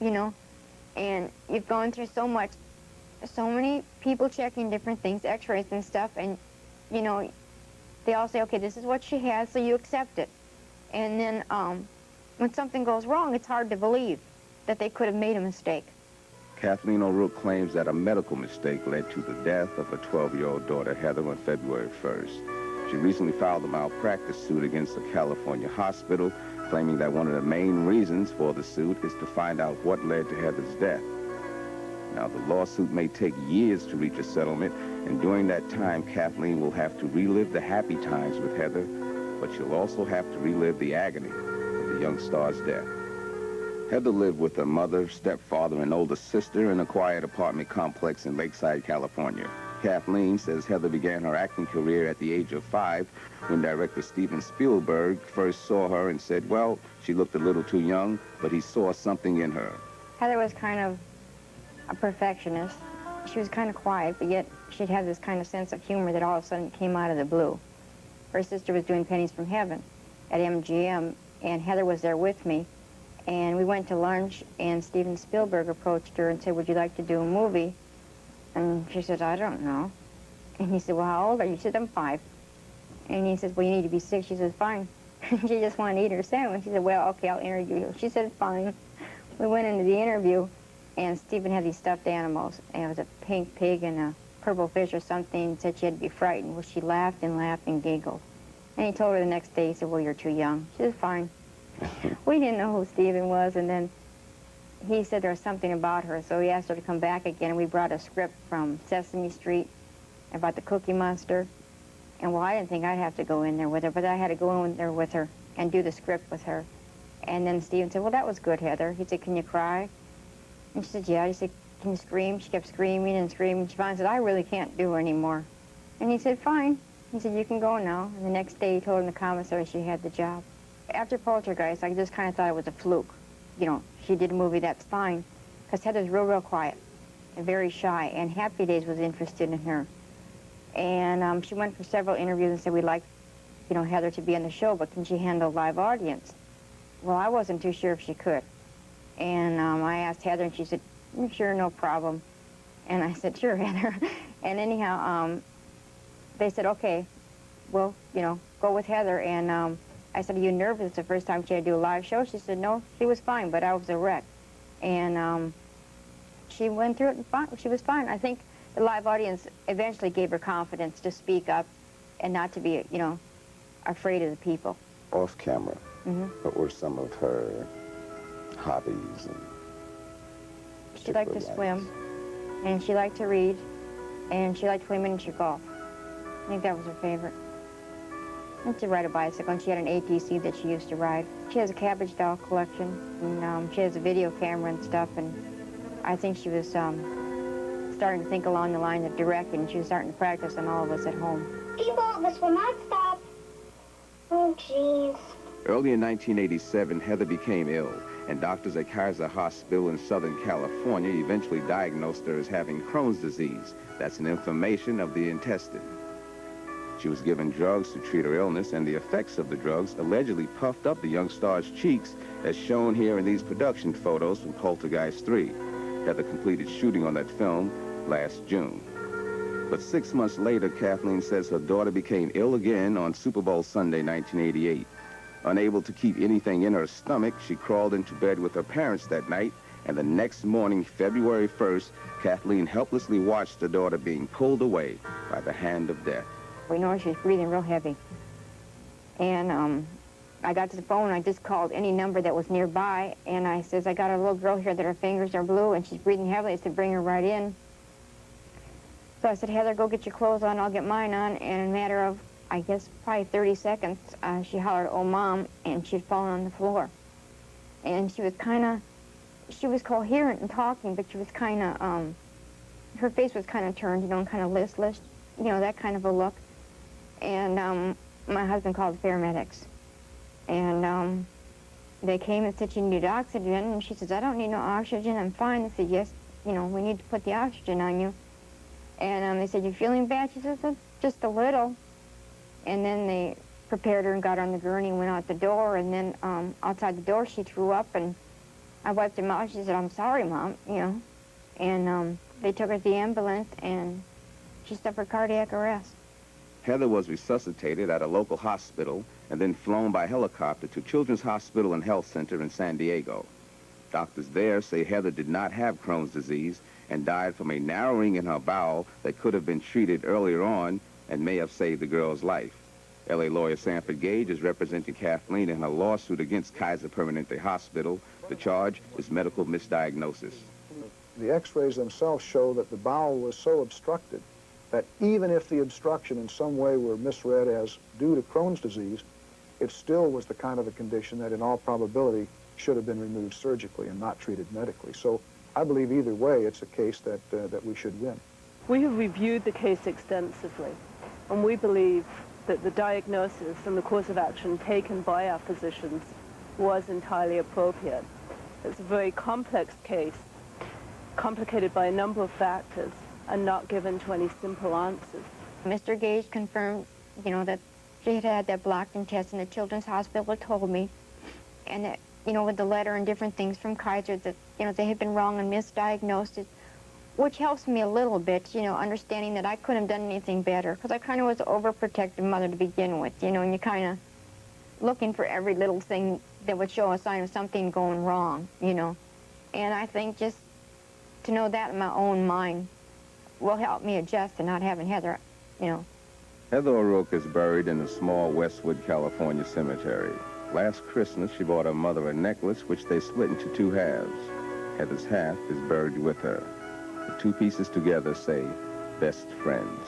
you know, and you've gone through so much, so many people checking different things, x-rays and stuff, and, you know, they all say, okay, this is what she has, so you accept it. And then when something goes wrong, it's hard to believe that they could have made a mistake. Kathleen O'Rourke claims that a medical mistake led to the death of her 12-year-old daughter, Heather, on February 1st. She recently filed a malpractice suit against a California hospital, claiming that one of the main reasons for the suit is to find out what led to Heather's death. Now, the lawsuit may take years to reach a settlement, and during that time, Kathleen will have to relive the happy times with Heather, but she'll also have to relive the agony of the young star's death. Heather lived with her mother, stepfather, and older sister in a quiet apartment complex in Lakeside, California. Kathleen says Heather began her acting career at the age of 5 when director Steven Spielberg first saw her and said, well, she looked a little too young, but he saw something in her. Heather was kind of a perfectionist. She was kind of quiet, but yet she'd have this kind of sense of humor that all of a sudden came out of the blue. Her sister was doing Pennies from Heaven at MGM, and Heather was there with me. And we went to lunch, and Steven Spielberg approached her and said, would you like to do a movie? And she said, I don't know. And he said, well, how old are you? She said, I'm 5. And he said, well, you need to be 6. She said, fine. She just wanted to eat her sandwich. She said, well, okay, I'll interview you. She said, fine. We went into the interview, and Steven had these stuffed animals. And it was a pink pig and a purple fish or something. And said she had to be frightened. Well, she laughed and laughed and giggled. And he told her the next day, he said, well, you're too young. She said, fine. We didn't know who Steven was, and then he said there was something about her, so he asked her to come back again, and we brought a script from Sesame Street about the Cookie Monster. And well, I didn't think I'd have to go in there with her, but I had to go in there with her and do the script with her. And then Steven said, well, that was good, Heather. He said, can you cry? And she said, yeah. He said, can you scream? She kept screaming and screaming. She finally said, I really can't do anymore. And he said, fine. He said, you can go now. And the next day he told her in the commissary she had the job. After Poltergeist, I just kind of thought it was a fluke. You know, she did a movie, that's fine. Because Heather's real quiet and very shy, and Happy Days was interested in her. And she went for several interviews and said, we'd like, you know, Heather to be on the show, but can she handle live audience? Well, I wasn't too sure if she could. And I asked Heather, and she said, sure, no problem. And I said, sure, Heather. And anyhow, they said, okay, well, you know, go with Heather. And I said, are you nervous the first time she had to do a live show? She said, no, she was fine, but I was a wreck. And she went through it and fine. She was fine. I think the live audience eventually gave her confidence to speak up and not to be, you know, afraid of the people. Off camera, what were some of her hobbies? She liked to swim, and she liked to read, and she liked to play miniature golf. I think that was her favorite. And to ride a bicycle, and she had an ATC that she used to ride. She has a cabbage doll collection, and she has a video camera and stuff, and I think she was starting to think along the line of directing, and she was starting to practice on all of us at home. People, this will not stop. Oh, jeez. Early in 1987, Heather became ill, and doctors at Kaiser Hospital in Southern California eventually diagnosed her as having Crohn's disease. That's an inflammation of the intestine. She was given drugs to treat her illness, and the effects of the drugs allegedly puffed up the young star's cheeks, as shown here in these production photos from Poltergeist 3. Heather completed shooting on that film last June. But 6 months later, Kathleen says her daughter became ill again on Super Bowl Sunday, 1988. Unable to keep anything in her stomach, she crawled into bed with her parents that night, and the next morning, February 1st, Kathleen helplessly watched her daughter being pulled away by the hand of death. We know she was breathing real heavy. And I got to the phone, and I just called any number that was nearby, and I says, I got a little girl here that her fingers are blue, and she's breathing heavily. I said, bring her right in. So I said, Heather, go get your clothes on, I'll get mine on. And in a matter of, I guess, probably 30 seconds, she hollered, oh, Mom, and she'd fallen on the floor. And she was she was coherent and talking, but she was kind of, her face was kind of turned, you know, and kind of listless, you know, that kind of a look. And my husband called the paramedics. And they came and said she needed oxygen, and she says, I don't need no oxygen, I'm fine. They said, yes, you know, we need to put the oxygen on you. And they said, you feeling bad? She said, just a little. And then they prepared her and got her on the gurney and went out the door, and then outside the door she threw up, and I wiped him out. She said, I'm sorry, Mom, you know. And they took her to the ambulance, and she suffered cardiac arrest. Heather was resuscitated at a local hospital and then flown by helicopter to Children's Hospital and Health Center in San Diego. Doctors there say Heather did not have Crohn's disease and died from a narrowing in her bowel that could have been treated earlier on and may have saved the girl's life. L.A. lawyer Sanford Gage is representing Kathleen in her lawsuit against Kaiser Permanente Hospital. The charge is medical misdiagnosis. The x-rays themselves show that the bowel was so obstructed that even if the obstruction in some way were misread as due to Crohn's disease, it still was the kind of a condition that in all probability should have been removed surgically and not treated medically. So I believe either way it's a case that we should win. We have reviewed the case extensively, and we believe that the diagnosis and the course of action taken by our physicians was entirely appropriate. It's a very complex case, complicated by a number of factors, and not given to any simple answers. Mr. Gage confirmed, you know, that she had had that blocked intestine. The Children's Hospital told me, and that, you know, with the letter and different things from Kaiser, that, you know, they had been wrong and misdiagnosed it, which helps me a little bit, you know, understanding that I couldn't have done anything better, because I kind of was an overprotective mother to begin with, you know, and you're kind of looking for every little thing that would show a sign of something going wrong, you know. And I think just to know that in my own mind will help me adjust to not having Heather, you know. Heather O'Rourke is buried in a small Westwood, California cemetery. Last Christmas, she bought her mother a necklace, which they split into two halves. Heather's half is buried with her. The two pieces together say, best friends.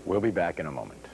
We'll be back in a moment.